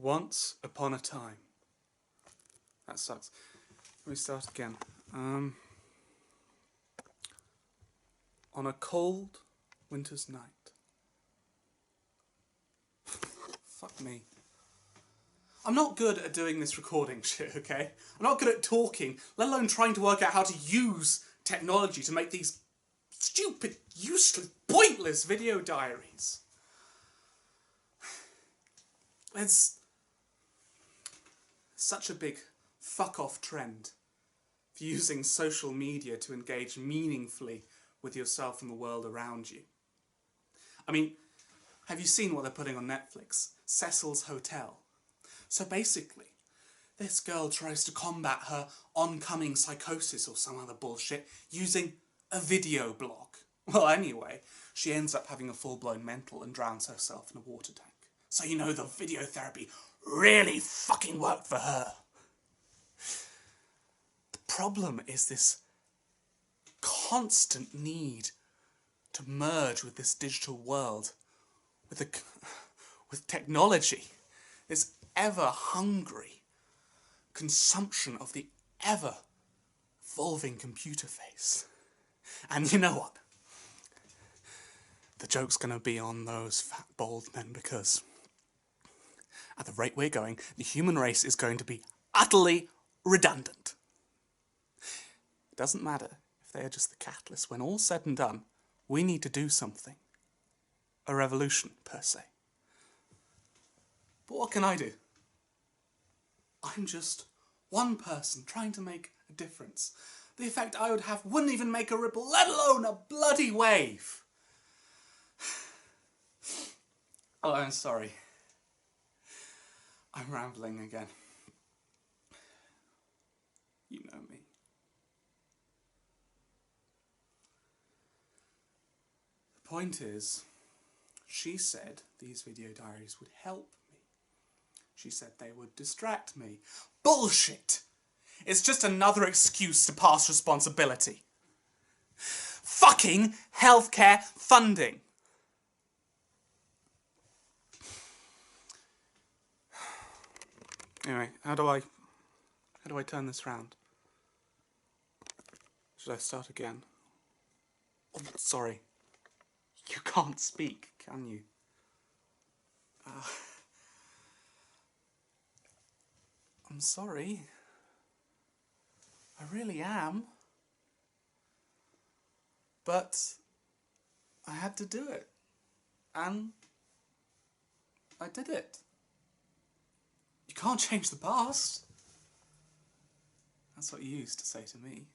Once upon a time. That sucks. Let me start again. On a cold winter's night. Fuck me. I'm not good at doing this recording shit, okay? I'm not good at talking, let alone trying to work out how to use technology to make these stupid, useless, pointless video diaries. There's such a big fuck-off trend for using social media to engage meaningfully with yourself and the world around you. I mean, have you seen what they're putting on Netflix? Cecil's Hotel. So basically, this girl tries to combat her oncoming psychosis or some other bullshit using a video blog. Well, anyway, she ends up having a full-blown mental and drowns herself in a water tank. So you know the video therapy really fucking worked for her. The problem is this constant need to merge with this digital world, with technology, this ever-hungry consumption of the ever-evolving computer face. And you know what? The joke's gonna be on those fat, bald men, because at the rate we're going, the human race is going to be utterly redundant. It doesn't matter if they are just the catalyst. When all's said and done, we need to do something. A revolution, per se. But what can I do? I'm just one person trying to make a difference. The effect I would have wouldn't even make a ripple, let alone a bloody wave. Oh, I'm sorry. I'm rambling again. You know me. The point is, she said these video diaries would help me. She said they would distract me. Bullshit! It's just another excuse to pass responsibility. Fucking healthcare funding! Anyway, how do I turn this round? Should I start again? Oh, sorry. You can't speak, can you? I'm sorry. I really am. But I had to do it. And I did it. You can't change the past. That's what you used to say to me.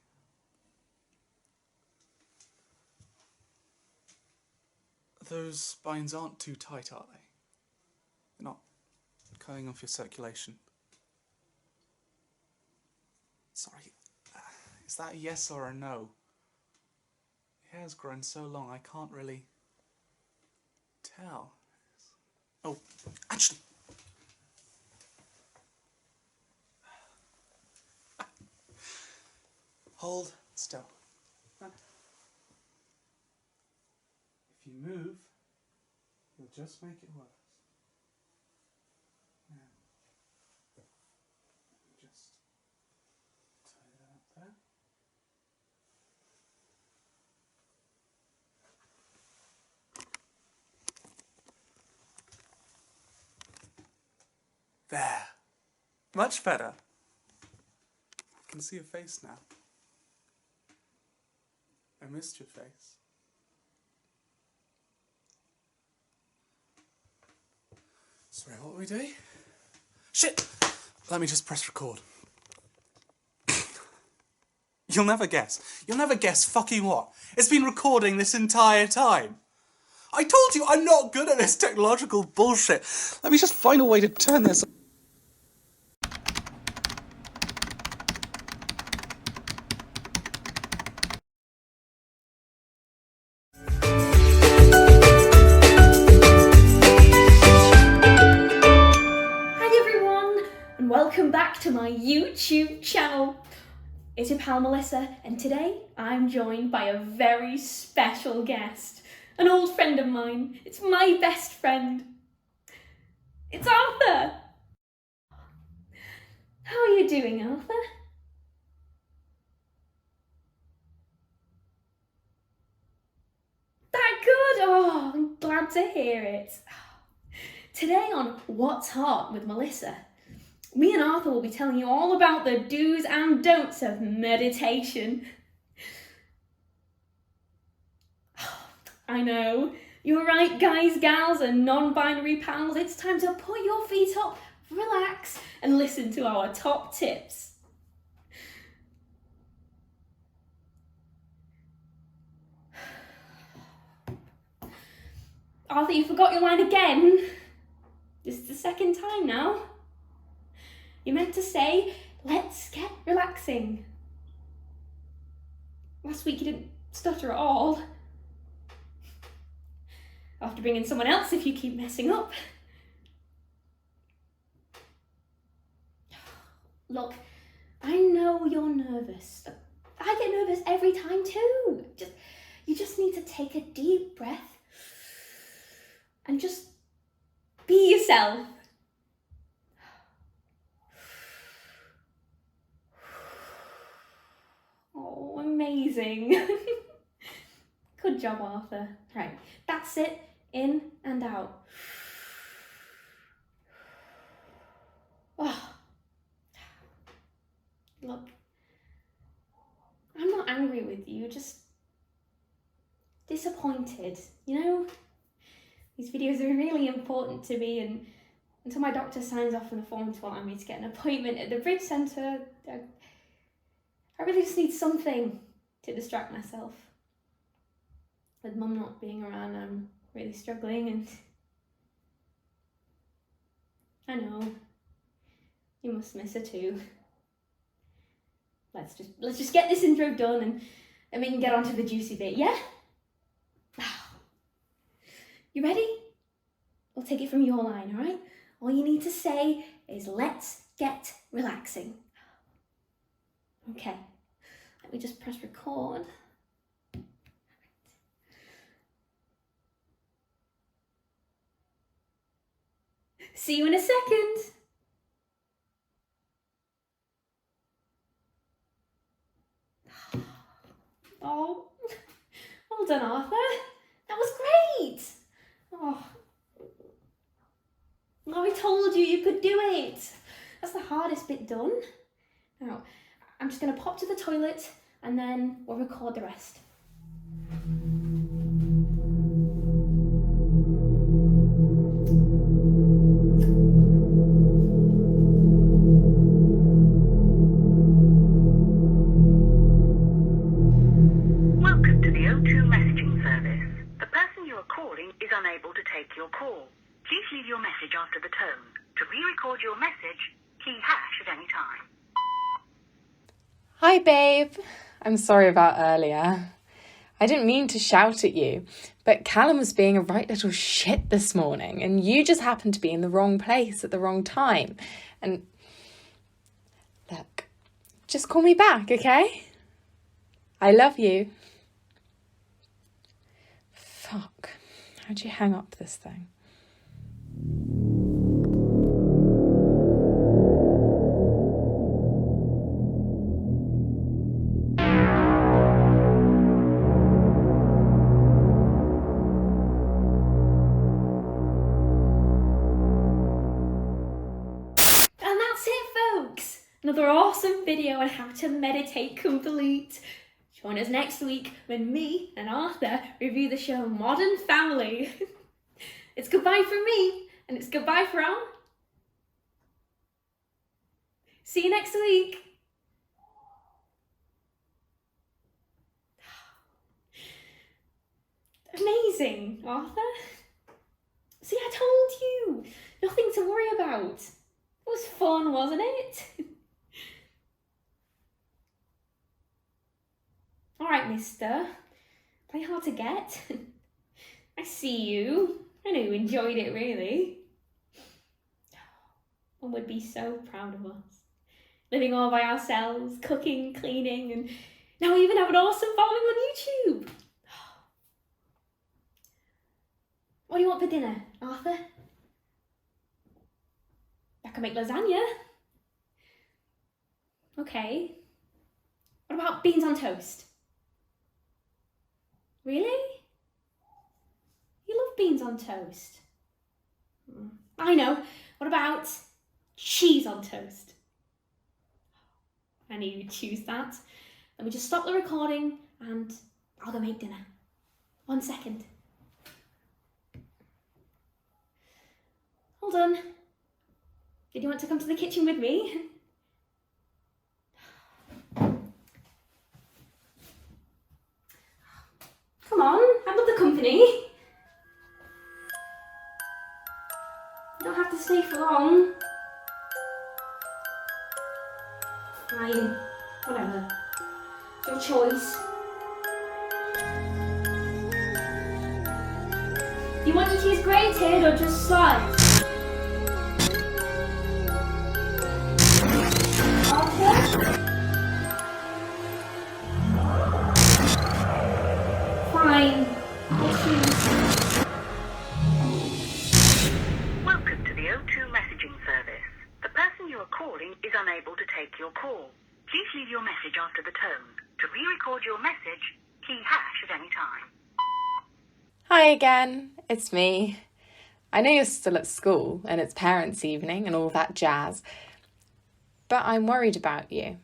Those spines aren't too tight, are they? They're not cutting off your circulation. Sorry, is that a yes or a no? Your hair's grown so long I can't really tell. Oh, actually. Hold still. If you move, you'll just make it worse. Now, just tie that up there. There. Much better. I can see your face now. I missed your face. Sorry, what were we doing? Shit! Let me just press record. You'll never guess. You'll never guess fucking what? It's been recording this entire time. I told you I'm not good at this technological bullshit. Let me just find a way to turn this. Welcome back to my YouTube channel. It's your pal Melissa, and today I'm joined by a very special guest, an old friend of mine. It's my best friend. It's Arthur. How are you doing, Arthur? That good? Oh, I'm glad to hear it. Today on What's Hot with Melissa, me and Arthur will be telling you all about the do's and don'ts of meditation. I know, you're right, guys, gals, and non-binary pals. It's time to put your feet up, relax, and listen to our top tips. Arthur, you forgot your line again. This is the second time now. You meant to say, let's get relaxing. Last week you didn't stutter at all. I'll have to bring in someone else if you keep messing up. Look, I know you're nervous. I get nervous every time too. You just need to take a deep breath and just be yourself. Oh, amazing. Good job, Arthur. Right, that's it. In and out. Oh. Look, I'm not angry with you, just disappointed, you know? These videos are really important to me, and until my doctor signs off on the form to allow me to get an appointment at the Bridge Centre, I really just need something to distract myself. With Mum not being around, I'm really struggling, and I know you must miss her too. Let's just get this intro done, and then we can get on to the juicy bit, yeah? You ready? We'll take it from your line, all right? All you need to say is, let's get relaxing. Okay, let me just press record. See you in a second. Oh, well done, Arthur. That was great. Oh, I told you you could do it. That's the hardest bit done. Now, I'm just going to pop to the toilet and then we'll record the rest. Welcome to the O2 messaging service. The person you are calling is unable to take your call. Please leave your message after the tone. To re-record your message, key hash at any time. Hi, babe. I'm sorry about earlier. I didn't mean to shout at you, but Callum was being a right little shit this morning, and you just happened to be in the wrong place at the wrong time. And look, just call me back, okay? I love you. Fuck. How'd you hang up this thing? Another awesome video on how to meditate complete. Join us next week when me and Arthur review the show Modern Family. It's goodbye from me, and it's goodbye from... See you next week. Amazing, Arthur. See, I told you. Nothing to worry about. It was fun, wasn't it? All right, mister. Play hard to get. I see you. I know you enjoyed it, really. One would be so proud of us. Living all by ourselves, cooking, cleaning, and now we even have an awesome following on YouTube. What do you want for dinner, Arthur? I can make lasagna. Okay. What about beans on toast? Really? You love beans on toast. I know. What about cheese on toast? I knew you'd choose that. Let me just stop the recording and I'll go make dinner. 1 second. Hold on. Did you want to come to the kitchen with me? Come on, I love the company. You don't have to stay for long. Fine, whatever. It's your choice. Do you want your cheese grated or just sliced? Okay. Fine, I'll choose. Welcome to the O2 messaging service. The person you are calling is unable to take your call. Please leave your message after the tone. To re-record your message, key hash at any time. Hi again, it's me. I know you're still at school and it's parents' evening and all that jazz, but I'm worried about you.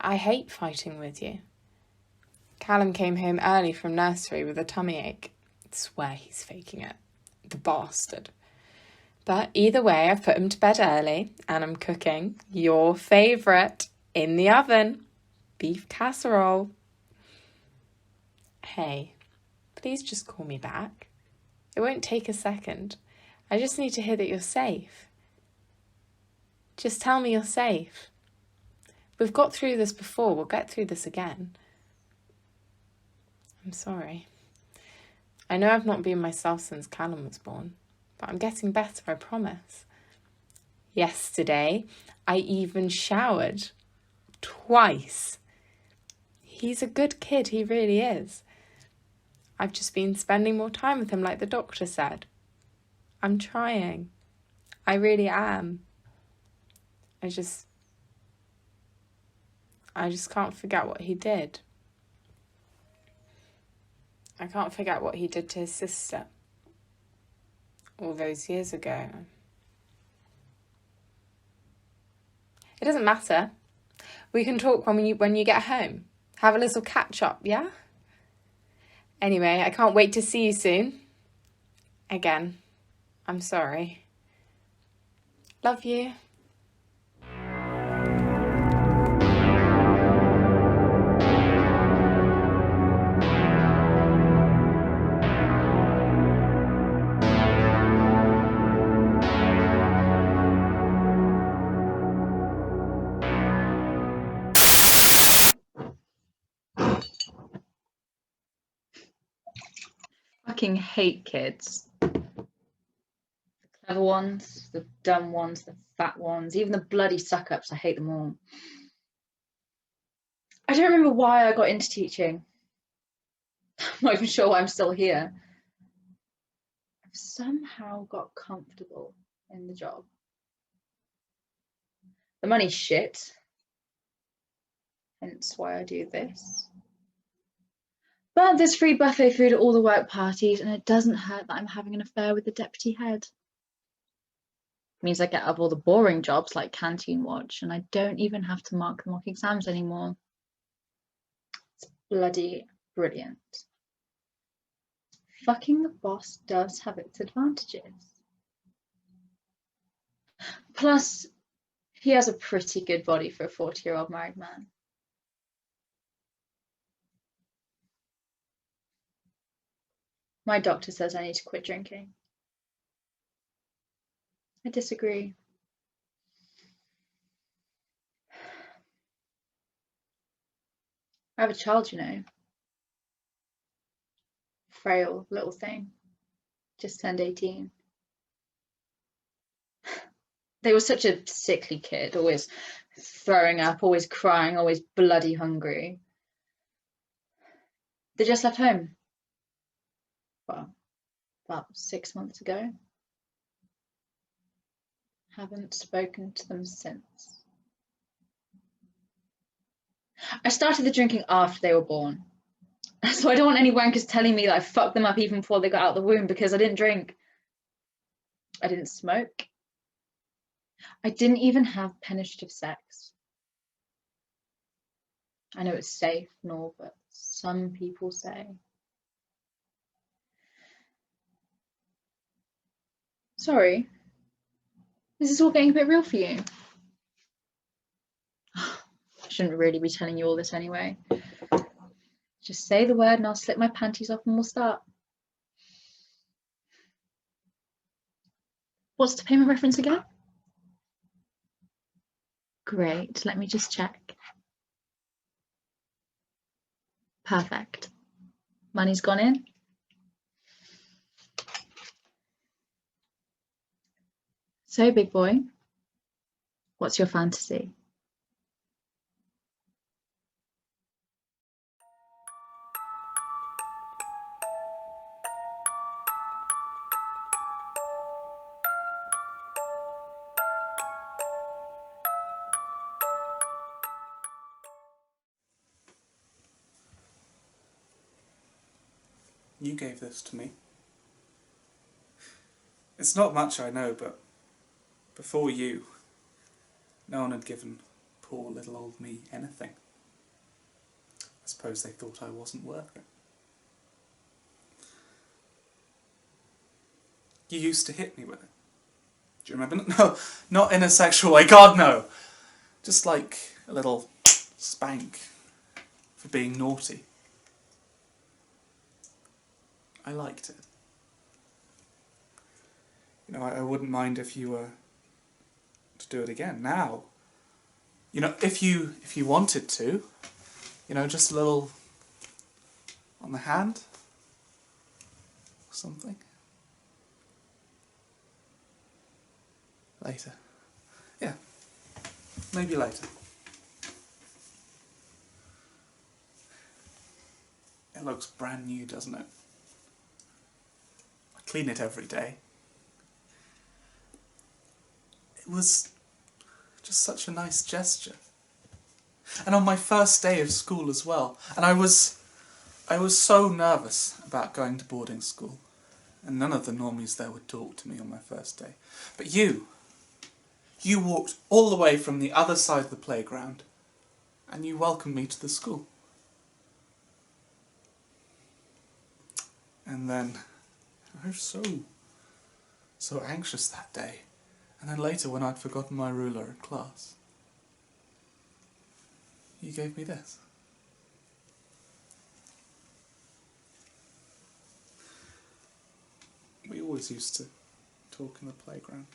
I hate fighting with you. Callum came home early from nursery with a tummy ache. I swear he's faking it. The bastard. But either way, I've put him to bed early and I'm cooking your favourite in the oven. Beef casserole. Hey, please just call me back. It won't take a second. I just need to hear that you're safe. Just tell me you're safe. We've got through this before. We'll get through this again. I'm sorry. I know I've not been myself since Callum was born, but I'm getting better, I promise. Yesterday, I even showered. Twice. He's a good kid, he really is. I've just been spending more time with him like the doctor said. I'm trying. I really am. I just can't forget what he did. I can't forget what he did to his sister all those years ago. It doesn't matter. We can talk when you get home. Have a little catch up, yeah? Anyway, I can't wait to see you soon. Again, I'm sorry. Love you. Fucking hate kids. The clever ones, the dumb ones, the fat ones, even the bloody suck-ups. I hate them all. I don't remember why I got into teaching. I'm not even sure why I'm still here. I've somehow got comfortable in the job. The money's shit. Hence why I do this. But there's free buffet food at all the work parties, and it doesn't hurt that I'm having an affair with the deputy head. It means I get out of all the boring jobs like canteen watch, and I don't even have to mark the mock exams anymore. It's bloody brilliant. Fucking the boss does have its advantages. Plus, he has a pretty good body for a 40-year-old married man. My doctor says I need to quit drinking. I disagree. I have a child, you know. Frail little thing. Just turned 18. They were such a sickly kid, always throwing up, always crying, always bloody hungry. They just left home. Well, about 6 months ago. Haven't spoken to them since. I started the drinking after they were born. So I don't want any wankers telling me that I fucked them up even before they got out of the womb because I didn't drink. I didn't smoke. I didn't even have penetrative sex. I know it's safe and all, but some people say. Sorry. This is all getting a bit real for you. I shouldn't really be telling you all this anyway. Just say the word and I'll slip my panties off and we'll start. What's the payment reference again? Great, let me just check. Perfect. Money's gone in. So, big boy, what's your fantasy? You gave this to me. It's not much, I know, but before you, no one had given poor little old me anything. I suppose they thought I wasn't worth it. You used to hit me with it. Do you remember? No, not in a sexual way. God, no! Just like a little spank for being naughty. I liked it. You know, I wouldn't mind if you were to do it again now. You know, if you wanted to, you know, just a little on the hand or something. Later. Yeah, maybe later. It looks brand new, doesn't it? I clean it every day. It was just such a nice gesture. And on my first day of school as well. And I was so nervous about going to boarding school. And none of the normies there would talk to me on my first day. But you walked all the way from the other side of the playground and you welcomed me to the school. And then I was so anxious that day. And then later when I'd forgotten my ruler in class, you gave me this. We always used to talk in the playground.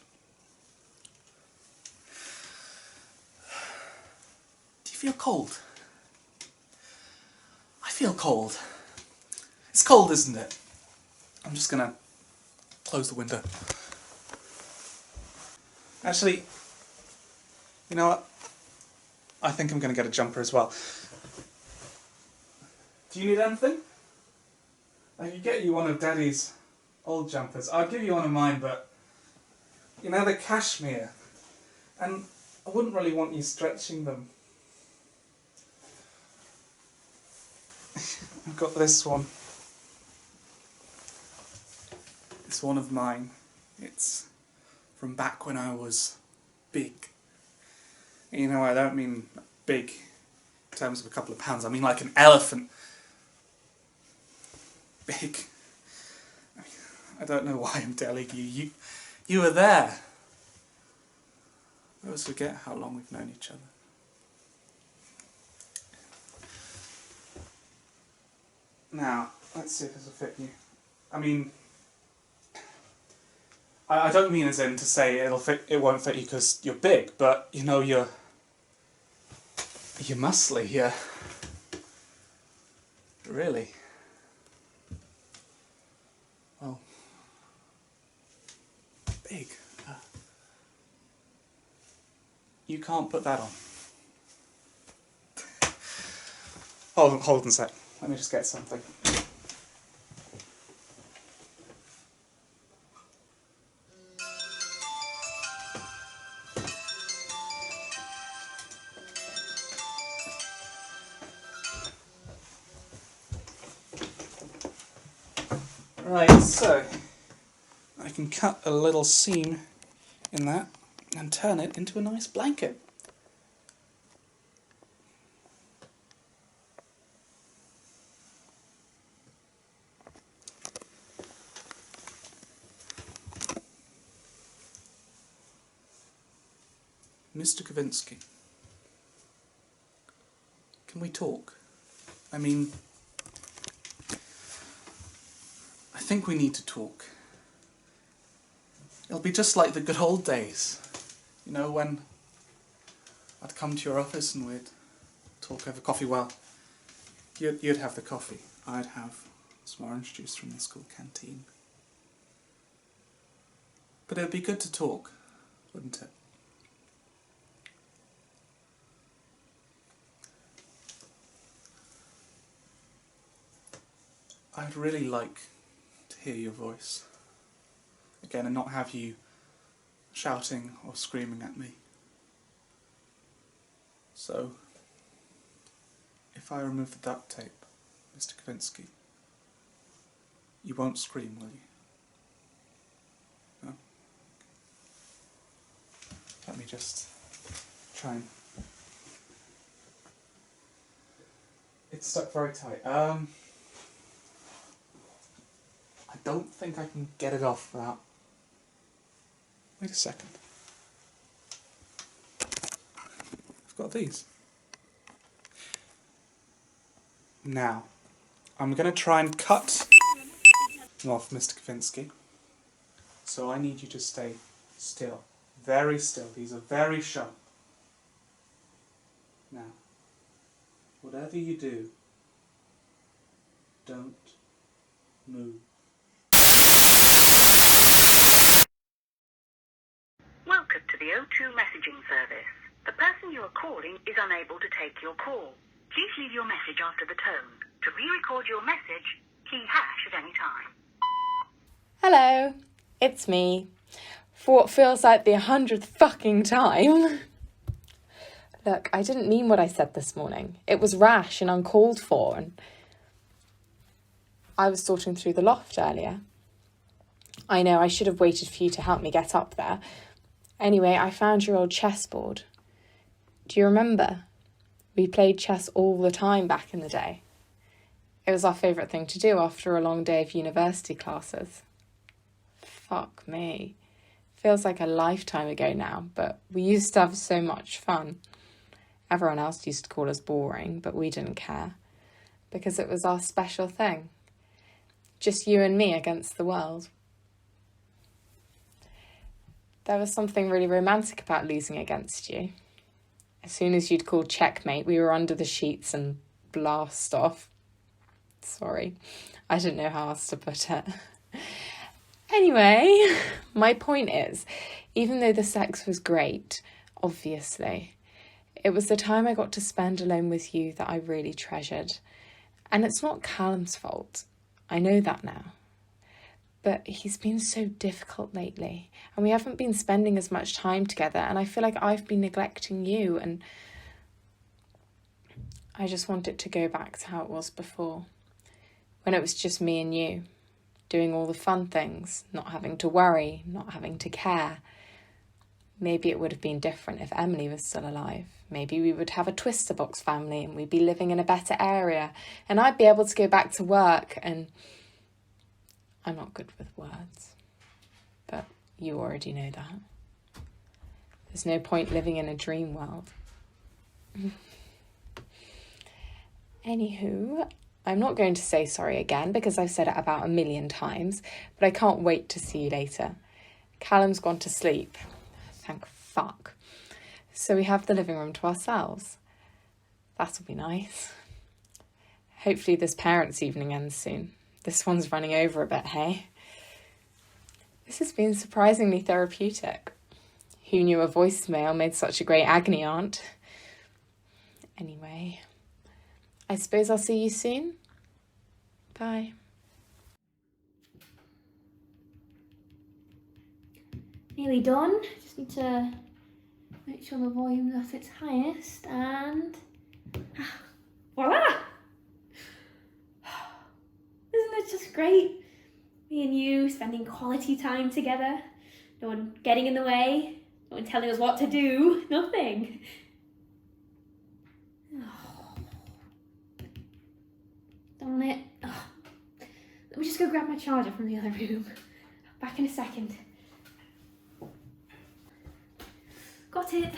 Do you feel cold? I feel cold. It's cold, isn't it? I'm just gonna close the window. Actually, you know what? I think I'm gonna get a jumper as well. Do you need anything? I could get you one of Daddy's old jumpers. I'd give you one of mine, but you know, they're cashmere, and I wouldn't really want you stretching them. I've got this one. It's one of mine. It's from back when I was big. You know, I don't mean big in terms of a couple of pounds. I mean like an elephant. Big. I don't know why I'm telling you. You were there. I always forget how long we've known each other. Now, let's see if this will fit you. I mean, I don't mean as in to say it won't fit you because you're big, but you know, you're muscly, you're really, well, big. You can't put that on. Hold on a sec. Let me just get something. Right, so I can cut a little seam in that and turn it into a nice blanket. Mr. Kavinsky, can we talk? I mean, I think we need to talk. It'll be just like the good old days, you know, when I'd come to your office and we'd talk over coffee. Well, you'd have the coffee, I'd have some orange juice from the school canteen. But it'd be good to talk, wouldn't it? I'd really like to hear your voice again and not have you shouting or screaming at me. So, if I remove the duct tape, Mr. Kavinsky, you won't scream, will you? No? Let me just try and... It's stuck very tight. I don't think I can get it off without... Wait a second. I've got these. Now, I'm going to try and cut them off, Mr. Kavinsky. So I need you to stay still. Very still. These are very sharp. Now, whatever you do, don't move. Welcome to the O2 messaging service. The person you are calling is unable to take your call. Please leave your message after the tone. To re-record your message, key hash at any time. Hello, it's me. For what feels like the 100th fucking time. Look, I didn't mean what I said this morning. It was rash and uncalled for, and I was sorting through the loft earlier. I know, I should have waited for you to help me get up there. Anyway, I found your old chessboard. Do you remember? We played chess all the time back in the day. It was our favourite thing to do after a long day of university classes. Fuck me. Feels like a lifetime ago now, but we used to have so much fun. Everyone else used to call us boring, but we didn't care. Because it was our special thing. Just you and me against the world. There was something really romantic about losing against you. As soon as you'd called checkmate, we were under the sheets and blast off. Sorry, I didn't know how else to put it. Anyway, my point is, even though the sex was great, obviously, it was the time I got to spend alone with you that I really treasured. And it's not Callum's fault. I know that now. But he's been so difficult lately, and we haven't been spending as much time together, and I feel like I've been neglecting you, and I just want it to go back to how it was before, when it was just me and you, doing all the fun things, not having to worry, not having to care. Maybe it would have been different if Emily was still alive. Maybe we would have a Twister Box family, and we'd be living in a better area, and I'd be able to go back to work, and I'm not good with words, but you already know that. There's no point living in a dream world. Anywho, I'm not going to say sorry again because I've said it about 1,000,000 times, but I can't wait to see you later. Callum's gone to sleep. Thank fuck. So we have the living room to ourselves. That'll be nice. Hopefully this parents' evening ends soon. This one's running over a bit, hey? This has been surprisingly therapeutic. Who knew a voicemail made such a great agony aunt? Anyway, I suppose I'll see you soon. Bye. Nearly done. Just need to make sure the volume's at its highest, and voila! Isn't it just great? Me and you spending quality time together. No one getting in the way. No one telling us what to do. Nothing. Oh. Darn it. Oh. Let me just go grab my charger from the other room. Back in a second. Got it.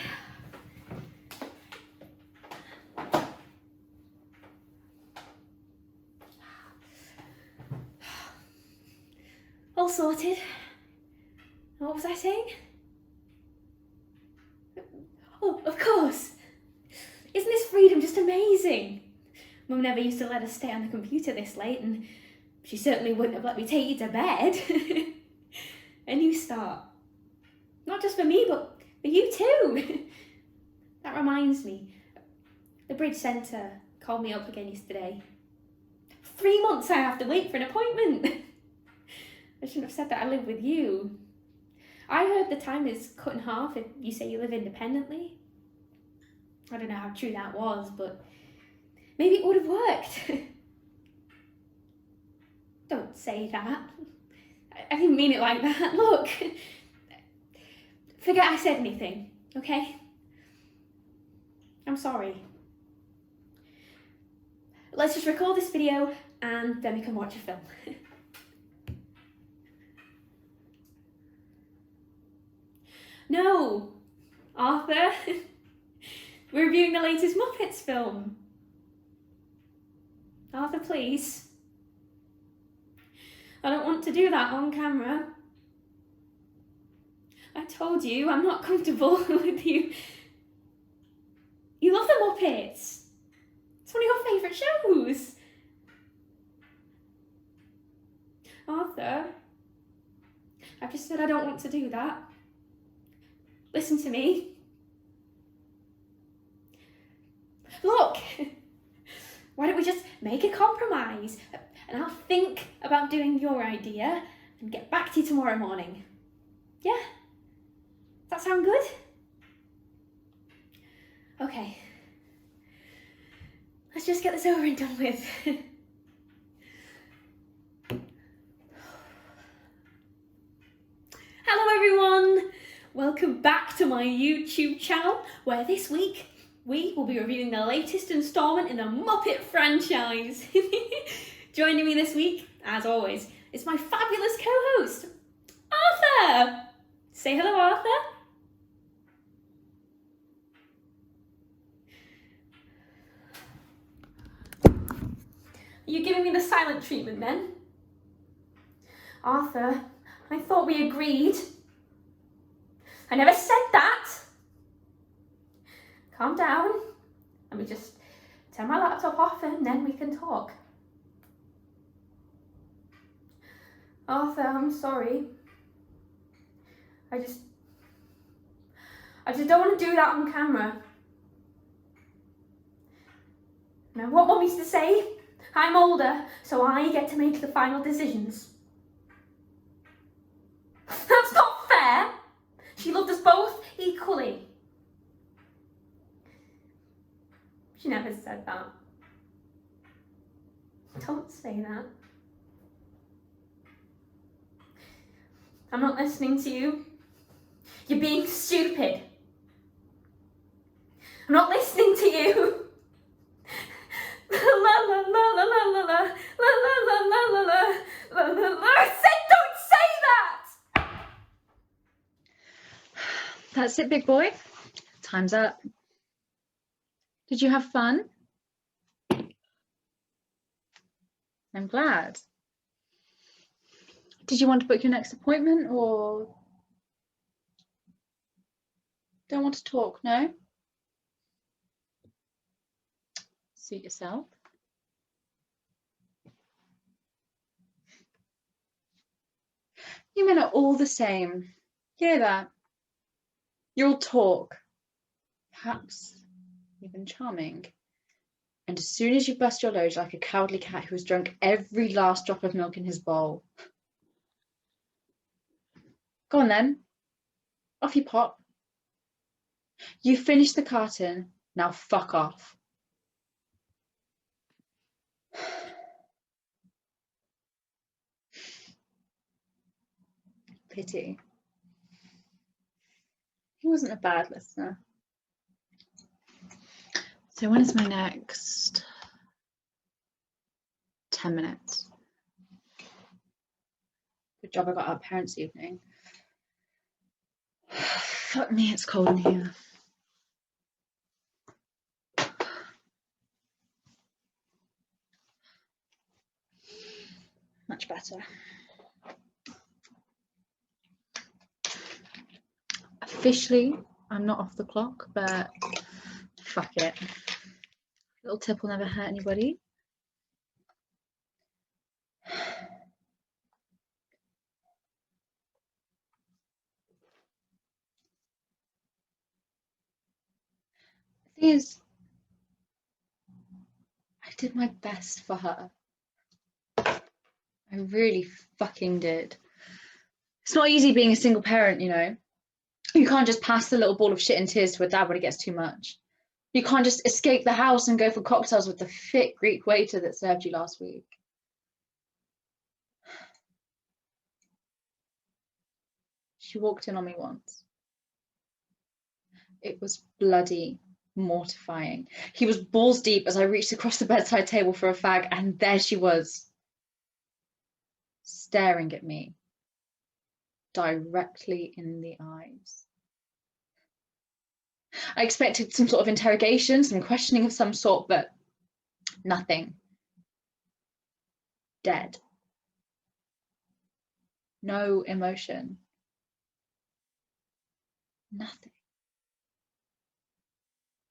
All sorted. What was I saying? Oh, of course. Isn't this freedom just amazing? Mum never used to let us stay on the computer this late, and she certainly wouldn't have let me take you to bed. A new start. Not just for me, but for you too. That reminds me. The Bridge Centre called me up again yesterday. 3 months I have to wait for an appointment. I shouldn't have said that I live with you. I heard the time is cut in half if you say you live independently. I don't know how true that was, but maybe it would have worked. Don't say that. I didn't mean it like that. Look. Forget I said anything, okay? I'm sorry. Let's just record this video and then we can watch a film. No, Arthur. We're reviewing the latest Muppets film. Arthur, please. I don't want to do that on camera. I told you I'm not comfortable with you. You love the Muppets. It's one of your favourite shows. Arthur, I've just said I don't want to do that. Listen to me. Look, why don't we just make a compromise and I'll think about doing your idea and get back to you tomorrow morning. Yeah? Does that sound good? Okay. Let's just get this over and done with. Hello everyone! Welcome back to my YouTube channel, where this week we will be reviewing the latest instalment in the Muppet franchise. Joining me this week, as always, is my fabulous co-host, Arthur! Say hello, Arthur. Are you giving me the silent treatment then? Arthur, I thought we agreed. I never said that. Calm down. Let me just turn my laptop off and then we can talk. Arthur, I'm sorry. I just don't want to do that on camera. Now, what Mum used to say, I'm older, so I get to make the final decisions. That's not fair. She loved us both equally. She never said that. Don't say that. I'm not listening to you. You're being stupid. I'm not listening to you. La la la la la la la la la la la la la la. I said don't say that. That's it, big boy. Time's up. Did you have fun? I'm glad. Did you want to book your next appointment or don't want to talk? No? Suit yourself. You men are all the same. Hear that? You'll talk. Perhaps even charming. And as soon as you bust your load like a cowardly cat who has drunk every last drop of milk in his bowl. Go on then. Off you pop. You finished the carton. Now fuck off. Pity. He wasn't a bad listener. So when is my next? 10 minutes. Good job I got out parents' evening. Fuck me, it's cold in here. Much better. Officially, I'm not off the clock, but fuck it. A little tip will never hurt anybody. The thing is, I did my best for her. I really fucking did. It's not easy being a single parent, you know. You can't just pass the little ball of shit and tears to a dad when it gets too much. You can't just escape the house and go for cocktails with the fit Greek waiter that served you last week. She walked in on me once. It was bloody mortifying. He was balls deep as I reached across the bedside table for a fag, and there she was, staring at me directly in the eyes. I expected some sort of interrogation, some questioning of some sort, but nothing. Dead. No emotion. Nothing.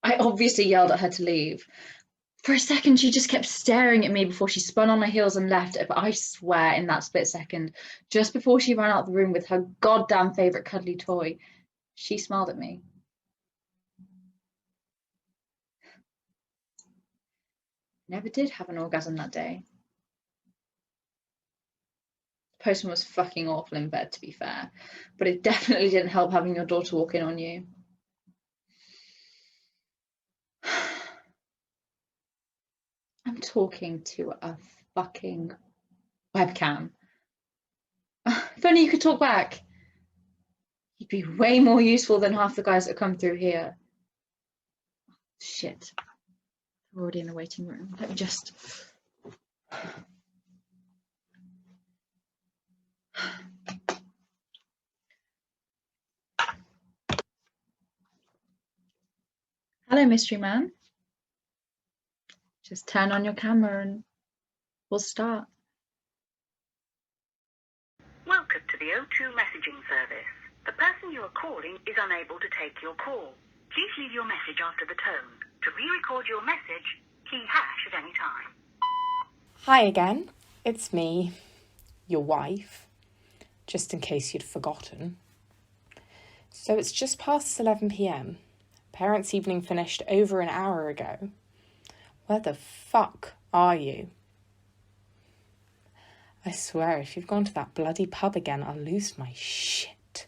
I obviously yelled at her to leave. For a second, she just kept staring at me before she spun on her heels and left. But I swear, in that split second, just before she ran out the room with her goddamn favourite cuddly toy, she smiled at me. Never did have an orgasm that day. The postman was fucking awful in bed, to be fair, but it definitely didn't help having your daughter walk in on you. I'm talking to a fucking webcam. If only you could talk back. You'd be way more useful than half the guys that come through here. Shit. We're already in the waiting room. Let me just... Hello, mystery man. Just turn on your camera and we'll start. Welcome to the O2 messaging service. The person you are calling is unable to take your call. Please leave your message after the tone. To re-record your message, key hash at any time. Hi again, it's me, your wife, just in case you'd forgotten. So it's just past 11 p.m. Parents' evening finished over an hour ago. Where the fuck are you? I swear, if you've gone to that bloody pub again, I'll lose my shit.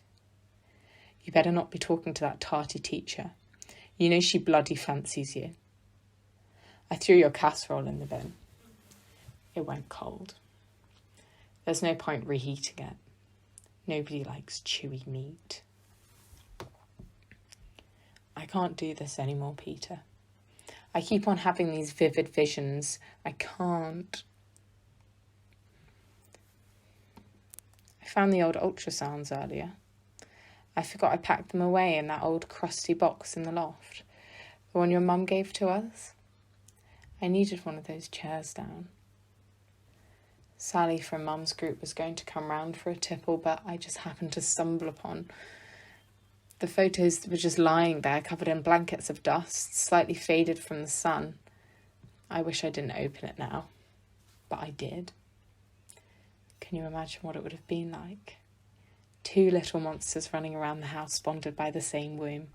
You better not be talking to that tarty teacher. You know she bloody fancies you. I threw your casserole in the bin. It went cold. There's no point reheating it. Nobody likes chewy meat. I can't do this anymore, Peter. I keep on having these vivid visions. I can't. I found the old ultrasounds earlier. I forgot I packed them away in that old crusty box in the loft. The one your mum gave to us. I needed one of those chairs down. Sally from Mum's group was going to come round for a tipple, but I just happened to stumble upon the photos that were just lying there, covered in blankets of dust, slightly faded from the sun. I wish I didn't open it now, but I did. Can you imagine what it would have been like? 2 little monsters running around the house, bonded by the same womb.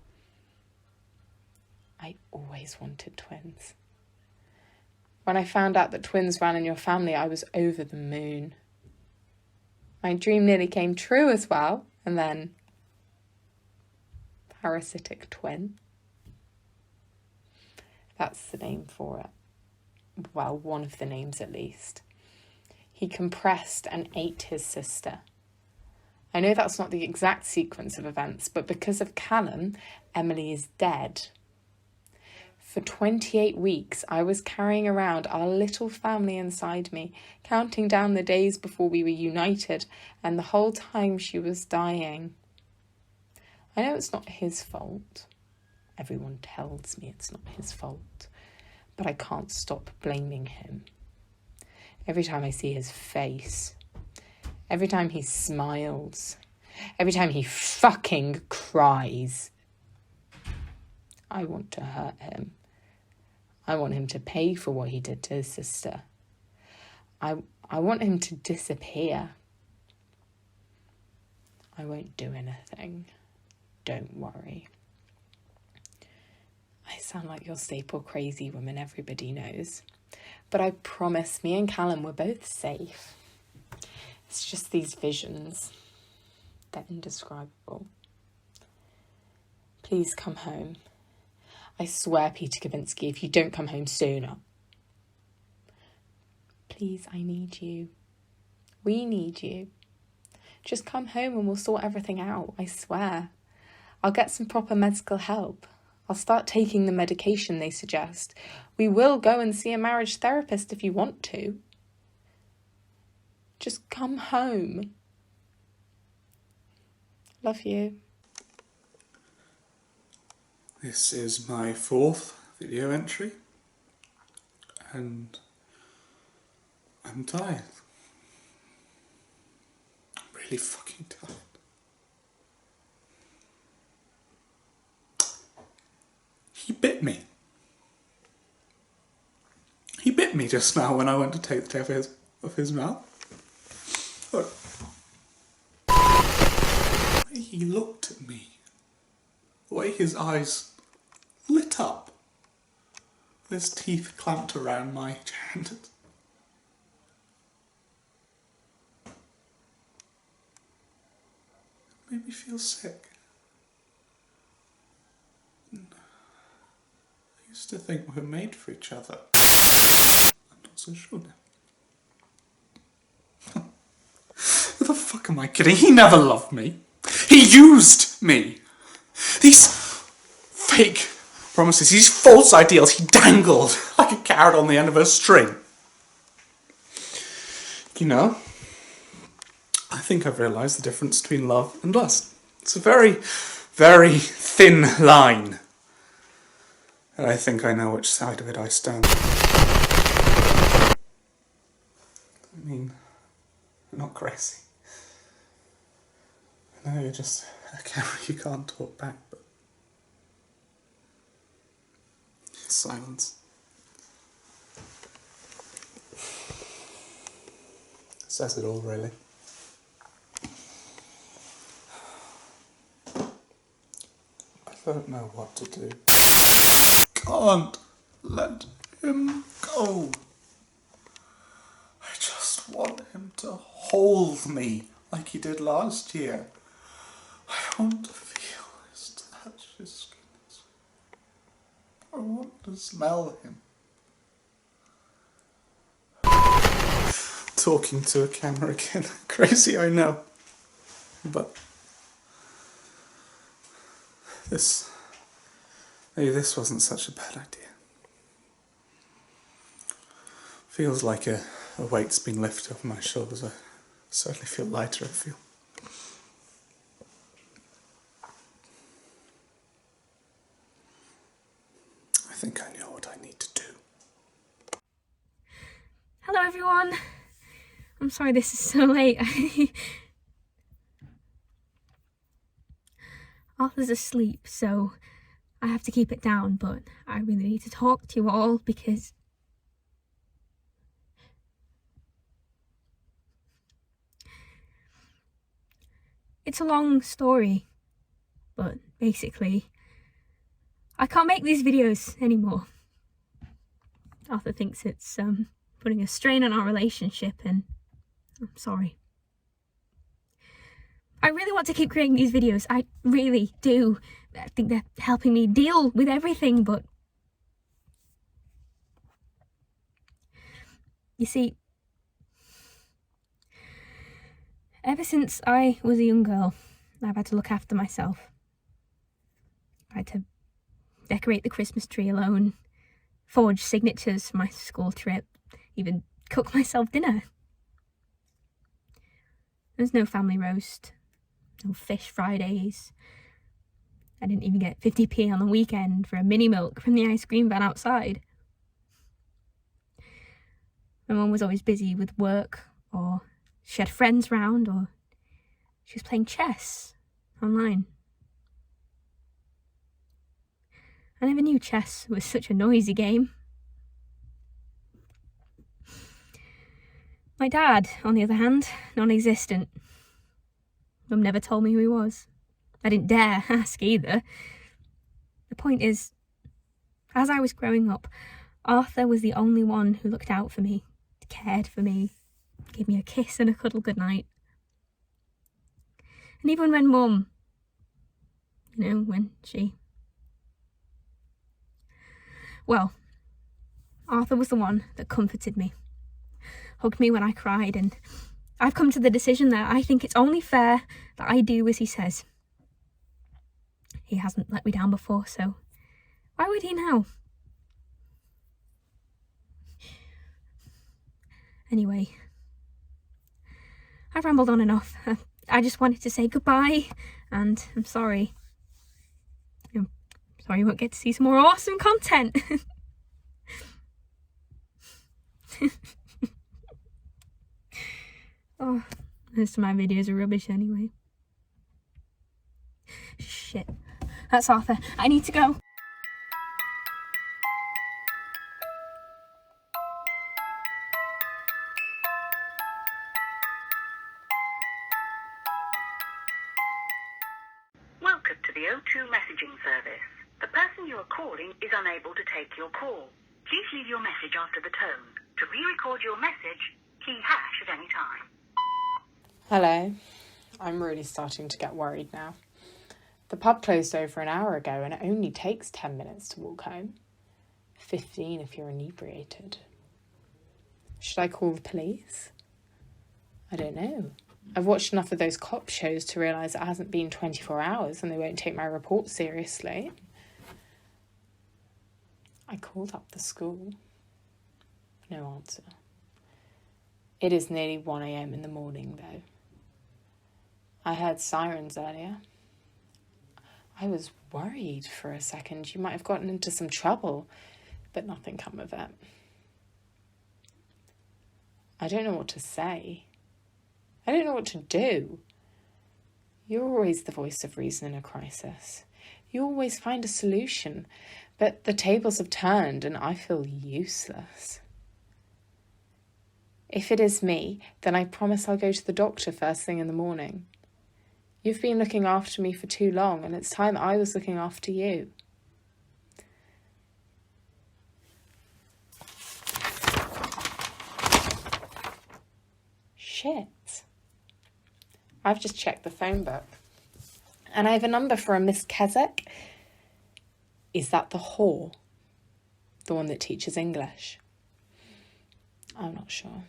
I always wanted twins. When I found out that twins ran in your family, I was over the moon. My dream nearly came true as well, and then... Parasitic twin. That's the name for it. Well, one of the names at least. He compressed and ate his sister. I know that's not the exact sequence of events, but because of Callum, Emily is dead. For 28 weeks, I was carrying around our little family inside me, counting down the days before we were united, and the whole time she was dying. I know it's not his fault. Everyone tells me it's not his fault, but I can't stop blaming him. Every time I see his face, every time he smiles, every time he fucking cries, I want to hurt him. I want him to pay for what he did to his sister. I want him to disappear. I won't do anything. Don't worry. I sound like your staple crazy woman everybody knows. But I promise me and Callum were both safe. It's just these visions. They're indescribable. Please come home. I swear, Peter Kavinsky, if you don't come home sooner. Please, I need you. We need you. Just come home and we'll sort everything out, I swear. I'll get some proper medical help. I'll start taking the medication they suggest. We will go and see a marriage therapist if you want to. Just come home. Love you. This is my 4th video entry, and I'm tired. I'm really fucking tired. He bit me. He bit me just now when I went to take the tip of his mouth. Look. The way he looked at me. The way his eyes lit up. With his teeth clamped around my hand. It made me feel sick. I used to think we were made for each other. I'm not so sure now. Who the fuck am I kidding? He never loved me. He used me. These fake promises, these false ideals he dangled like a carrot on the end of a string. You know, I think I've realised the difference between love and lust. It's a very, very thin line. And I think I know which side of it I stand. I mean, I'm not crazy. I know you're just a camera, you can't talk back, but... silence. Says it all, really. I don't know what to do. Can't let him go. I just want him to hold me like he did last year. I want to feel his touch, his skin. I want to smell him. Talking to a camera again. Crazy, I know. But maybe this wasn't such a bad idea. Feels like a weight's been lifted off my shoulders. I certainly feel lighter, I feel. I think I know what I need to do. Hello everyone. I'm sorry this is so late. Arthur's asleep, so I have to keep it down, but I really need to talk to you all because it's a long story, but basically I can't make these videos anymore. Arthur thinks it's putting a strain on our relationship, and I'm sorry. I really want to keep creating these videos. I really do. I think they're helping me deal with everything, but you see, Ever since I was a young girl, I've had to look after myself. I had to decorate the Christmas tree alone, forge signatures for my school trip, even cook myself dinner. There's no family roast, no fish Fridays. I didn't even get 50p on the weekend for a mini milk from the ice cream van outside. My mum was always busy with work, or she had friends round, or she was playing chess online. I never knew chess was such a noisy game. My dad, on the other hand, non-existent. Mum never told me who he was. I didn't dare ask either. The point is, as I was growing up, Arthur was the only one who looked out for me, cared for me, gave me a kiss and a cuddle goodnight. And even when Mum, well, Arthur was the one that comforted me, hugged me when I cried, and I've come to the decision that I think it's only fair that I do as he says. He hasn't let me down before, so why would he now? Anyway, I've rambled on enough. I just wanted to say goodbye, and I'm sorry. I'm sorry you won't get to see some more awesome content. Oh, most of my videos are rubbish anyway. Shit. That's Arthur. I need to go. Welcome to the O2 messaging service. The person you are calling is unable to take your call. Please leave your message after the tone. To re-record your message, key hash at any time. Hello. I'm really starting to get worried now. The pub closed over an hour ago and it only takes 10 minutes to walk home. 15 if you're inebriated. Should I call the police? I don't know. I've watched enough of those cop shows to realise it hasn't been 24 hours and they won't take my report seriously. I called up the school. No answer. It is nearly 1 a.m. in the morning though. I heard sirens earlier. I was worried for a second you might have gotten into some trouble, but nothing come of it. I don't know what to say. I don't know what to do. You're always the voice of reason in a crisis. You always find a solution, but the tables have turned and I feel useless. If it is me, then I promise I'll go to the doctor first thing in the morning. You've been looking after me for too long, and it's time I was looking after you. Shit. I've just checked the phone book. And I have a number for a Miss Keswick. Is that the whore? The one that teaches English? I'm not sure.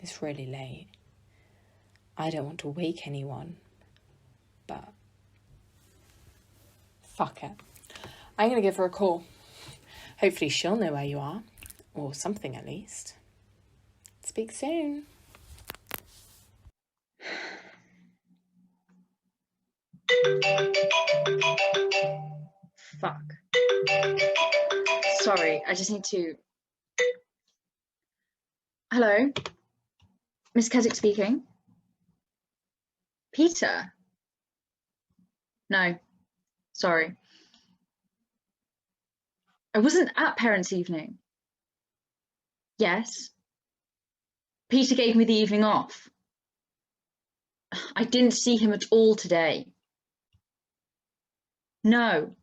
It's really late. I don't want to wake anyone, but fuck it. I'm going to give her a call. Hopefully she'll know where you are, or something at least. Speak soon. Fuck. Sorry, I just need to... Hello? Miss Keswick speaking? Peter? No, sorry. I wasn't at parents' evening. Yes. Peter gave me the evening off. I didn't see him at all today. No.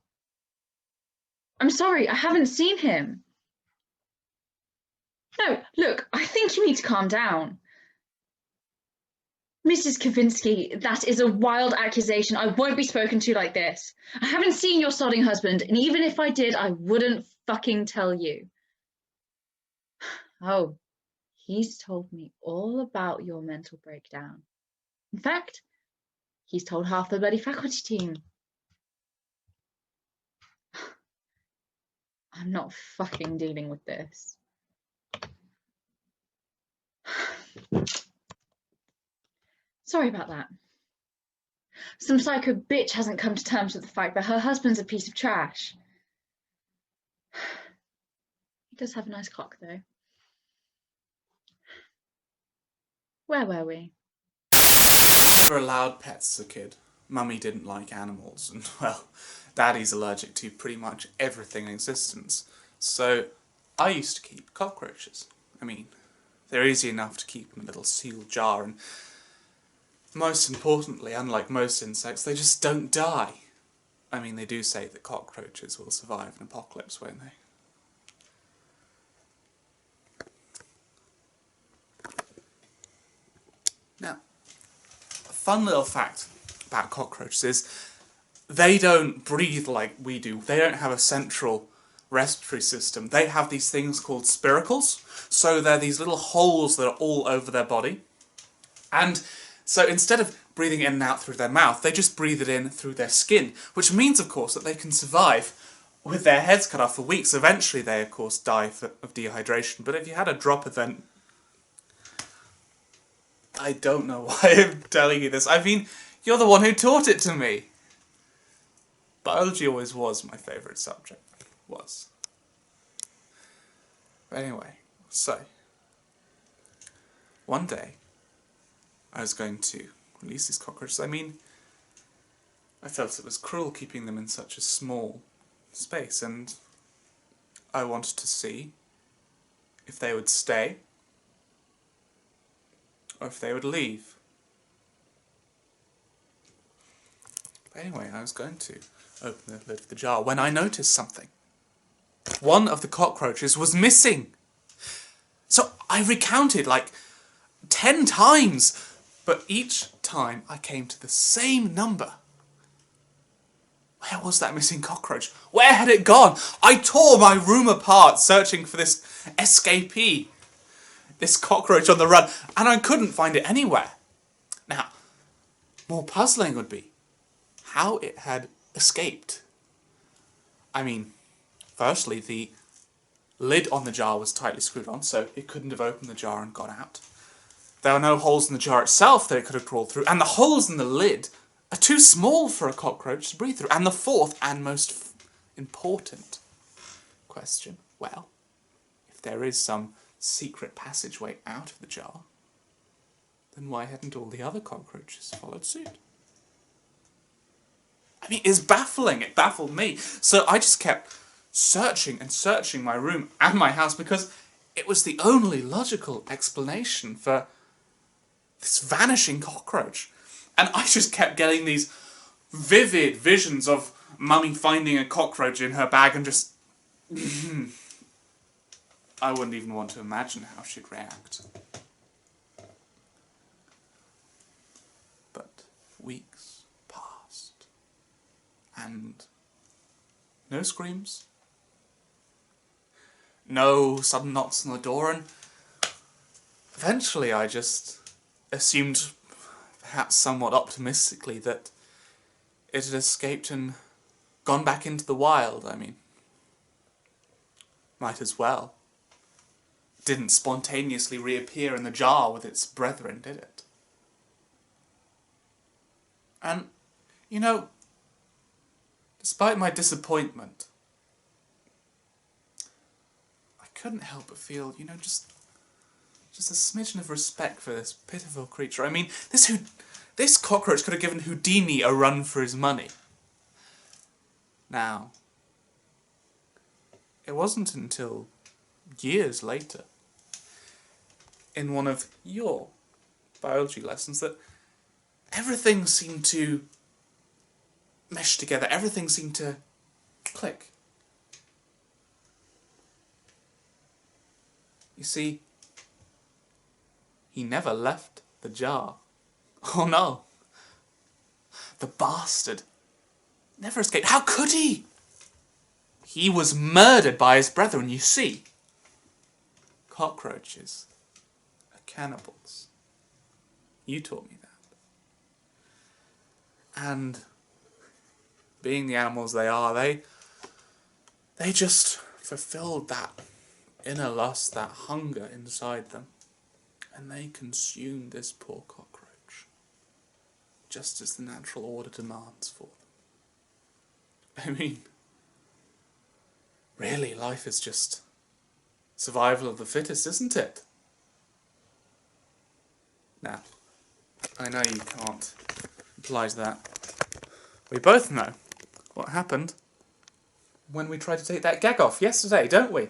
I'm sorry, I haven't seen him. No, look, I think you need to calm down. Mrs. Kavinsky, that is a wild accusation. I won't be spoken to like this. I haven't seen your sodding husband, and even if I did, I wouldn't fucking tell you. Oh, he's told me all about your mental breakdown. In fact, he's told half the bloody faculty team. I'm not fucking dealing with this. Sorry about that. Some psycho bitch hasn't come to terms with the fact that her husband's a piece of trash. He does have a nice cock, though. Where were we? We were allowed pets as a kid. Mummy didn't like animals, and, well, Daddy's allergic to pretty much everything in existence. So, I used to keep cockroaches. I mean, they're easy enough to keep in a little sealed jar, and most importantly, unlike most insects, they just don't die. I mean, they do say that cockroaches will survive an apocalypse, won't they? Now, a fun little fact about cockroaches is they don't breathe like we do. They don't have a central respiratory system. They have these things called spiracles. So they're these little holes that are all over their body. And so instead of breathing in and out through their mouth, they just breathe it in through their skin, which means, of course, that they can survive with their heads cut off for weeks. Eventually they, of course, die of dehydration. But if you had a drop event... I don't know why I'm telling you this. I mean, you're the one who taught it to me. Biology always was my favourite subject. Was. But anyway, so... one day, I was going to release these cockroaches. I mean, I felt it was cruel keeping them in such a small space, and I wanted to see if they would stay or if they would leave. But anyway, I was going to open the lid of the jar when I noticed something. One of the cockroaches was missing. So I recounted like 10 times, but each time I came to the same number. Where was that missing cockroach? Where had it gone? I tore my room apart searching for this escapee, this cockroach on the run, and I couldn't find it anywhere. Now, more puzzling would be how it had escaped. I mean, firstly, the lid on the jar was tightly screwed on, so it couldn't have opened the jar and gone out. There were no holes in the jar itself that it could have crawled through, and the holes in the lid are too small for a cockroach to breathe through. And the fourth and most important question, well, if there is some secret passageway out of the jar, then why hadn't all the other cockroaches followed suit? I mean, it's baffling. It baffled me. So I just kept searching and searching my room and my house because it was the only logical explanation for this vanishing cockroach. And I just kept getting these vivid visions of Mummy finding a cockroach in her bag and just... I wouldn't even want to imagine how she'd react. But weeks passed. And no screams. No sudden knocks on the door, and eventually I just assumed, perhaps somewhat optimistically, that it had escaped and gone back into the wild. I mean, might as well. It didn't spontaneously reappear in the jar with its brethren, did it? And, you know, despite my disappointment, I couldn't help but feel, you know, just a smidgen of respect for this pitiful creature. I mean, this cockroach could have given Houdini a run for his money. Now, it wasn't until years later, in one of your biology lessons, that everything seemed to mesh together. Everything seemed to click. You see, he never left the jar. Oh no. The bastard never escaped. How could he? He was murdered by his brethren, you see. Cockroaches are cannibals. You taught me that. And being the animals they are, they just fulfilled that inner lust, that hunger inside them. And they consumed this poor cockroach, just as the natural order demands for them. I mean, really, life is just survival of the fittest, isn't it? Now, I know you can't reply to that. We both know what happened when we tried to take that gag off yesterday, don't we?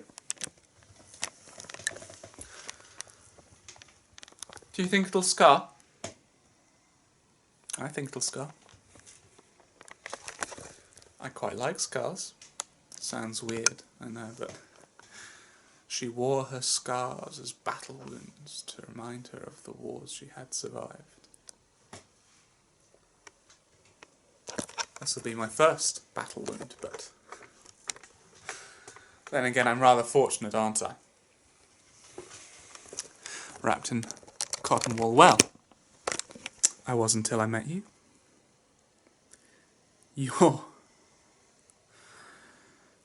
Do you think it'll scar? I think it'll scar. I quite like scars. Sounds weird, I know, but she wore her scars as battle wounds to remind her of the wars she had survived. This will be my first battle wound, but then again, I'm rather fortunate, aren't I? Wrapped in cotton wool. Well, I was until I met you.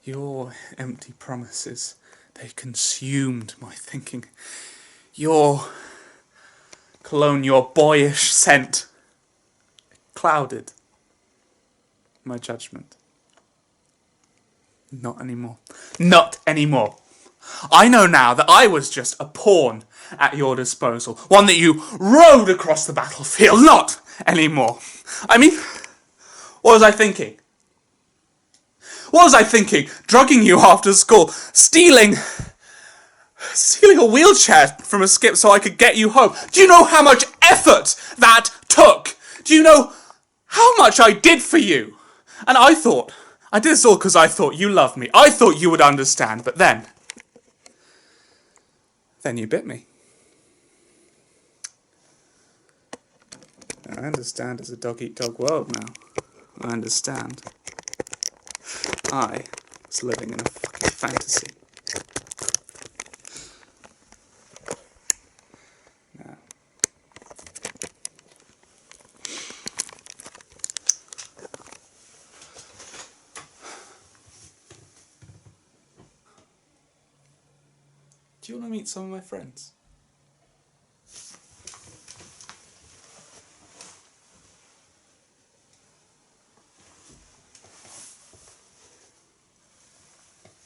Your empty promises, they consumed my thinking. Your cologne, your boyish scent, clouded my judgment. Not anymore. Not anymore. I know now that I was just a pawn at your disposal, one that you rode across the battlefield. Not anymore. I mean, what was I thinking? What was I thinking? Drugging you after school, stealing a wheelchair from a skip so I could get you home. Do you know how much effort that took? Do you know how much I did for you? And I did this all because I thought you loved me. I thought you would understand, but then you bit me. I understand it's a dog-eat-dog world now. I understand. I was living in a fucking fantasy. Now. Do you want to meet some of my friends?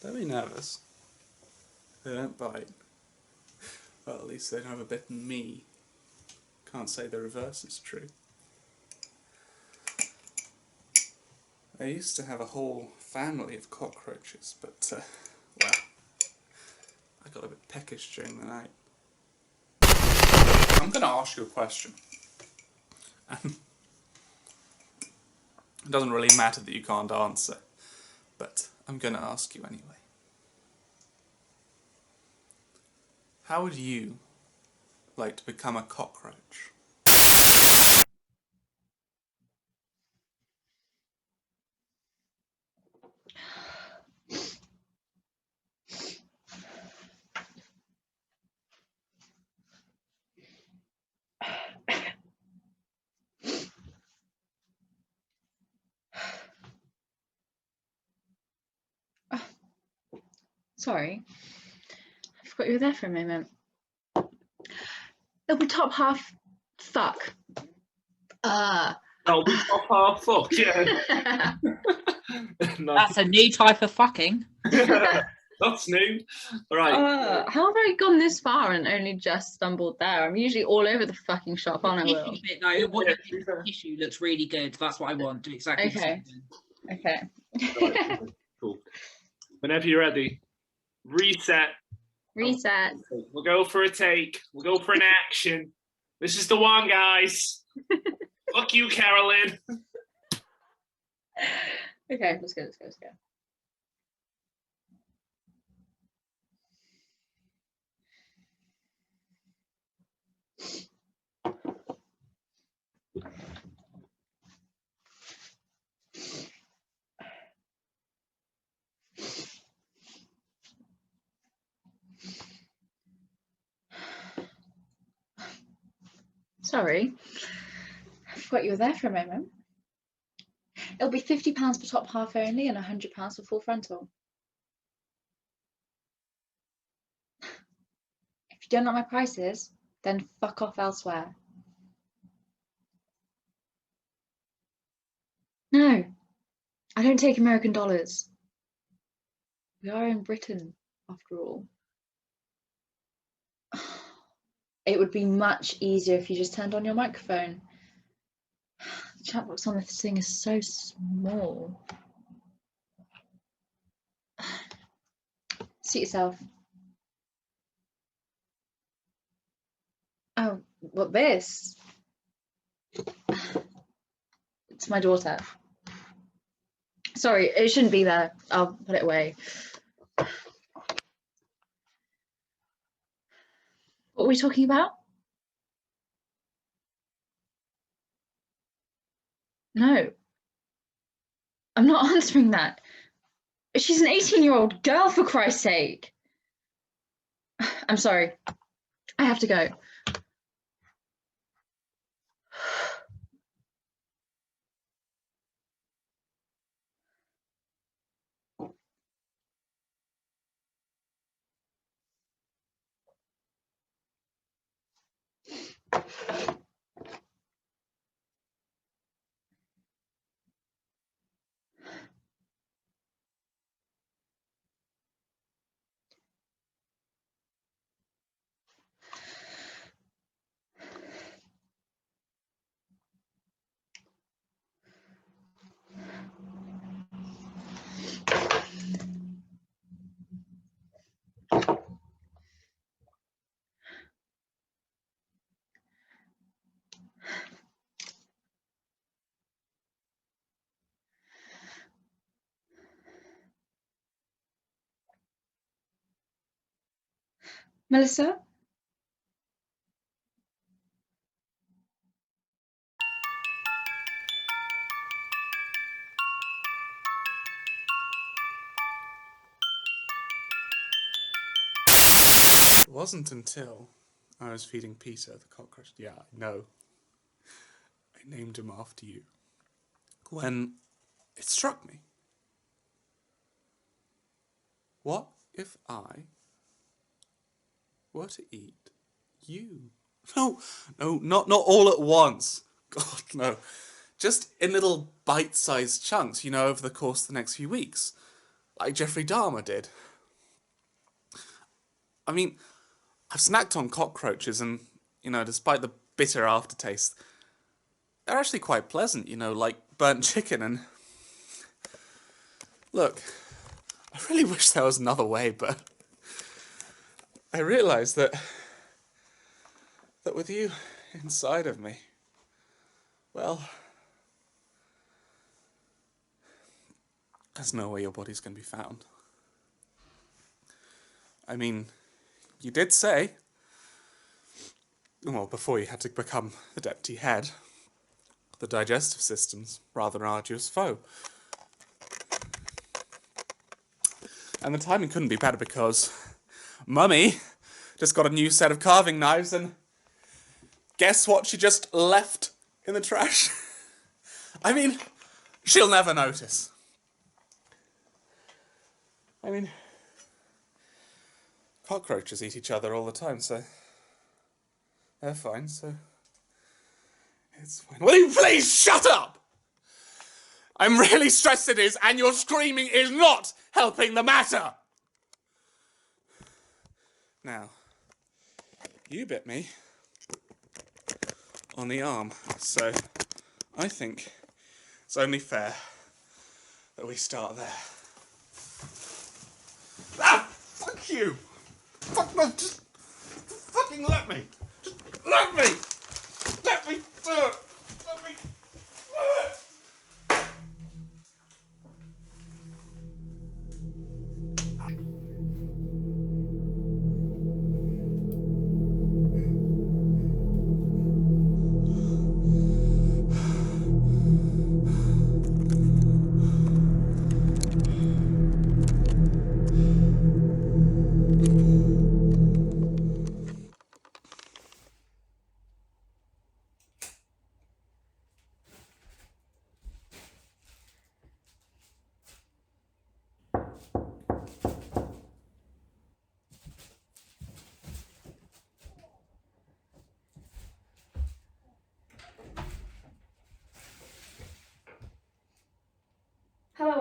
Don't be nervous. They don't bite. Well, at least they never bitten me. Can't say the reverse is true. I used to have a whole family of cockroaches, but, well, I got a bit peckish during the night. I'm going to ask you a question. It doesn't really matter that you can't answer, but I'm going to ask you anyway. How would you like to become a cockroach? Sorry, I forgot you were there for a moment. It'll be top half fuck. That'll be top half fuck, yeah. That's a new type of fucking. That's new. Right. How have I gone this far and only just stumbled there? I'm usually all over the fucking shop, aren't I, Will? Tissue bit though, what you think the tissue looks really good. That's what I want. Do exactly the Okay. same. Okay. Right. Cool. Whenever you're ready, reset. Reset. We'll go for a take. We'll go for an action. This is the one, guys. Fuck you, Carolyn. Okay, let's go. Sorry, I forgot you were there for a moment. It'll be £50 for top half only and £100 for full frontal. If you don't like my prices, then fuck off elsewhere. No, I don't take American dollars. We are in Britain, after all. It would be much easier if you just turned on your microphone. The chat box on this thing is so small. Seat yourself. Oh, what this? It's my daughter. Sorry, it shouldn't be there. I'll put it away. What are we talking about? No. I'm not answering that. She's an 18-year-old girl, for Christ's sake. I'm sorry. I have to go. Melissa? It wasn't until I was feeding Peter the cockroach. Yeah, I know. I named him after you. When it struck me. What if I were to eat you? No, not all at once. God, no. Just in little bite-sized chunks, you know, over the course of the next few weeks. Like Jeffrey Dahmer did. I mean, I've snacked on cockroaches and, you know, despite the bitter aftertaste, they're actually quite pleasant, you know, like burnt chicken and... Look, I really wish there was another way, but I realised that with you inside of me, well, there's no way your body's going to be found. I mean, you did say, well, before you had to become the deputy head, the digestive system's rather an arduous foe. And the timing couldn't be better because Mummy just got a new set of carving knives and guess what she just left in the trash? I mean, she'll never notice. I mean, cockroaches eat each other all the time, so they're fine, so it's fine. Will you please shut up? I'm really stressed it is, and your screaming is not helping the matter. Now, you bit me on the arm, so I think it's only fair that we start there. Ah! Fuck you! Fuck no, just fucking let me! Just let me! Let me do it! Let me do it!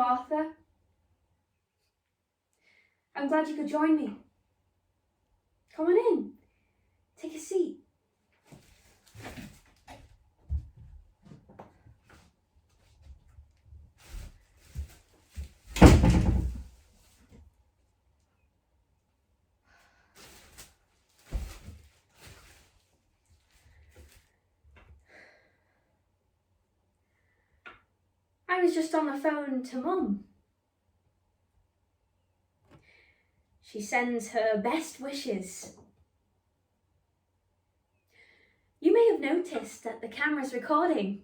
Hello, Arthur. I'm glad you could join me. Come on in. Take a seat. I was just on the phone to Mum. She sends her best wishes. You may have noticed that the camera's recording.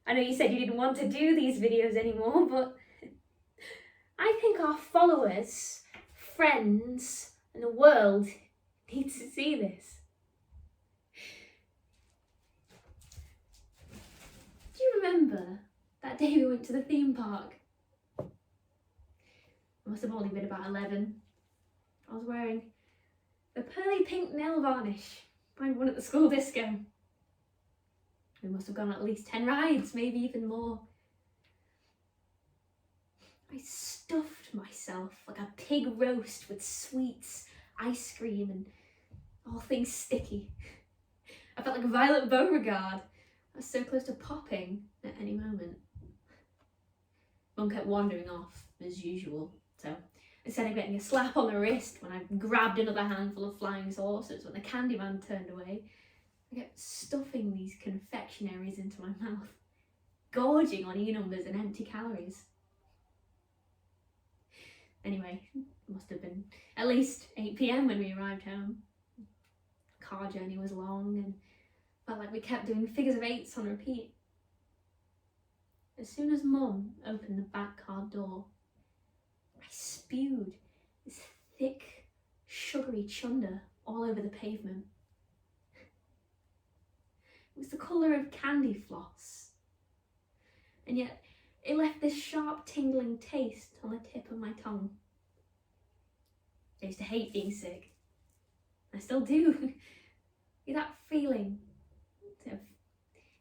I know you said you didn't want to do these videos anymore, but I think our followers, friends, and the world need to see this. Do you remember that day we went to the theme park? I must have only been about 11. I was wearing the pearly pink nail varnish find one at the school disco. We must have gone on at least 10 rides, maybe even more. I stuffed myself like a pig roast with sweets, ice cream, and all things sticky. I felt like Violet Beauregard. I was so close to popping at any moment. Mum kept wandering off, as usual, so instead of getting a slap on the wrist when I grabbed another handful of flying saucers when the Candyman turned away, I kept stuffing these confectionaries into my mouth, gorging on E-numbers and empty calories. Anyway, it must have been at least 8 p.m. when we arrived home. The car journey was long and felt like we kept doing figures of eights on repeat. As soon as Mum opened the back car door, I spewed this thick, sugary chunder all over the pavement. It was the colour of candy floss, and yet it left this sharp, tingling taste on the tip of my tongue. I used to hate being sick. I still do. That feeling of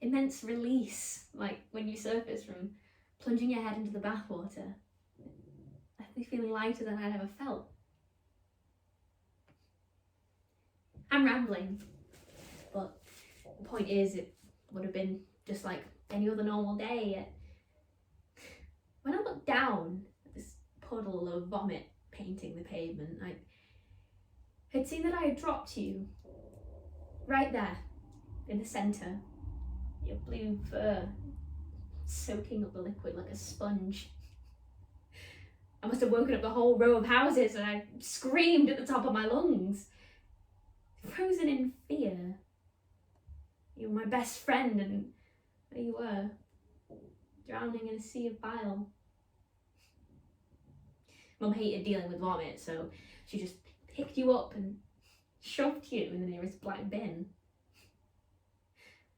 immense release, like when you surface from plunging your head into the bathwater. Left me feeling lighter than I'd ever felt. I'm rambling, but the point is, it would have been just like any other normal day. When I looked down at this puddle of vomit painting the pavement, I had seen that I had dropped you right there in the centre, your blue fur soaking up the liquid like a sponge. I must have woken up the whole row of houses and I screamed at the top of my lungs. Frozen in fear. You were my best friend and there you were, drowning in a sea of bile. Mum hated dealing with vomit, so she just picked you up and shoved you in the nearest black bin.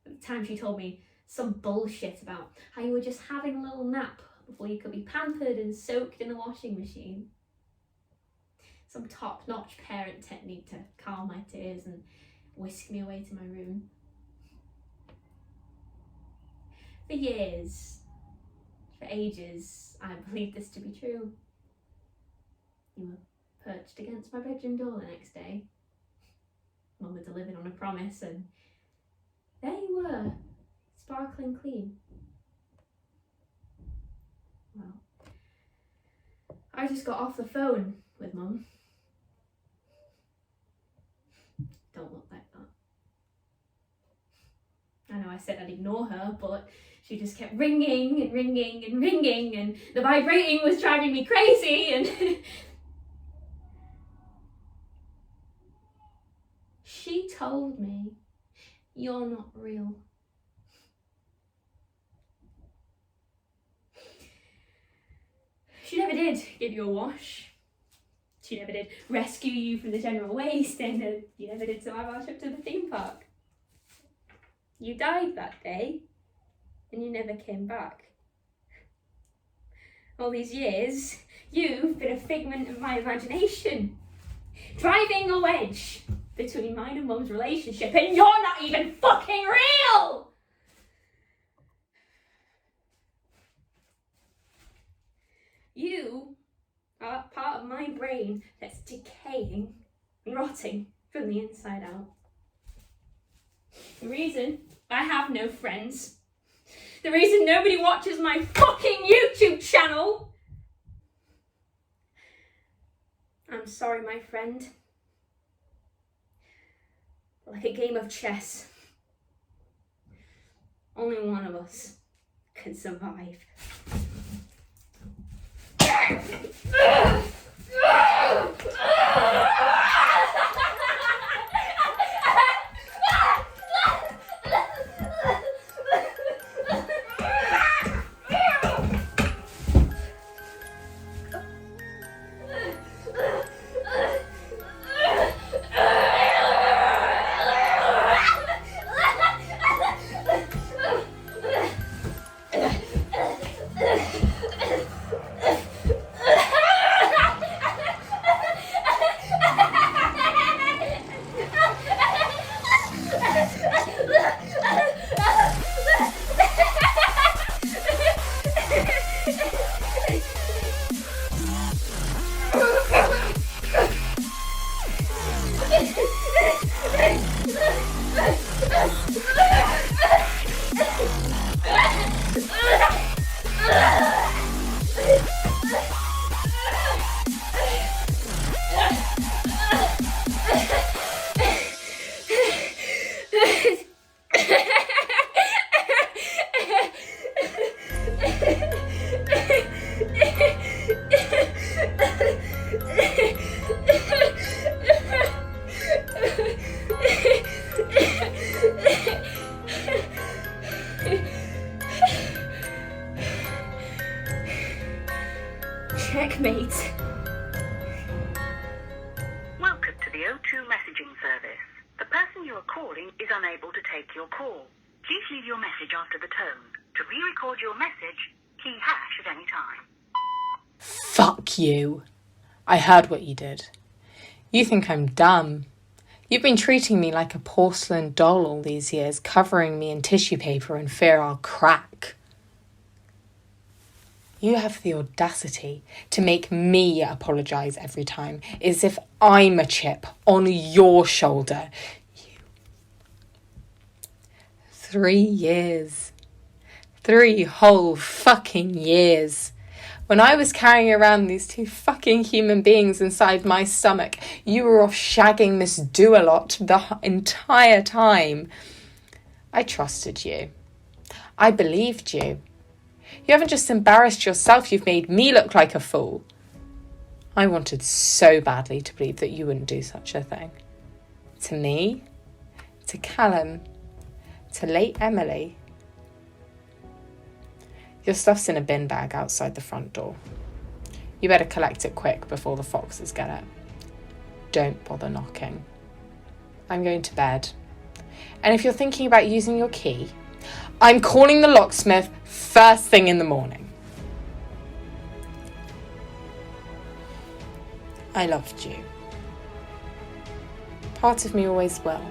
At the time she told me some bullshit about how you were just having a little nap before you could be pampered and soaked in a washing machine. Some top-notch parent technique to calm my tears and whisk me away to my room. For years, for ages, I believed this to be true. You were perched against my bedroom door the next day. Mum had delivered on a promise and there you were, sparkling clean. Well, I just got off the phone with Mum. Don't look like that. I know I said I'd ignore her, but she just kept ringing and ringing and ringing, and the vibrating was driving me crazy, and she told me, "You're not real." She never did give you a wash. She never did rescue you from the general waste, and you never did survive our trip to the theme park. You died that day, and you never came back. All these years, you've been a figment of my imagination, driving a wedge between mine and Mum's relationship, and you're not even fucking real! brain that's decaying and rotting from the inside out. The reason I have no friends, the reason nobody watches my fucking YouTube channel. I'm sorry, my friend. Like a game of chess, only one of us can survive. Checkmate. Welcome to the O2 messaging service. The person you are calling is unable to take your call. Please leave your message after the tone. To re-record your message, key hash at any time. Fuck you. I heard what you did. You think I'm dumb. You've been treating me like a porcelain doll all these years, covering me in tissue paper in fear I'll crack. You have the audacity to make me apologise every time, as if I'm a chip on your shoulder. 3 years. 3 whole fucking years. When I was carrying around these 2 fucking human beings inside my stomach, you were off shagging Miss Do-a-lot the entire time. I trusted you. I believed you. You haven't just embarrassed yourself, you've made me look like a fool. I wanted so badly to believe that you wouldn't do such a thing. To me, to Callum, to late Emily. Your stuff's in a bin bag outside the front door. You better collect it quick before the foxes get it. Don't bother knocking. I'm going to bed. And if you're thinking about using your key, I'm calling the locksmith first thing in the morning. I loved you. Part of me always will.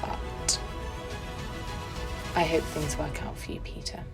But I hope things work out for you, Peter.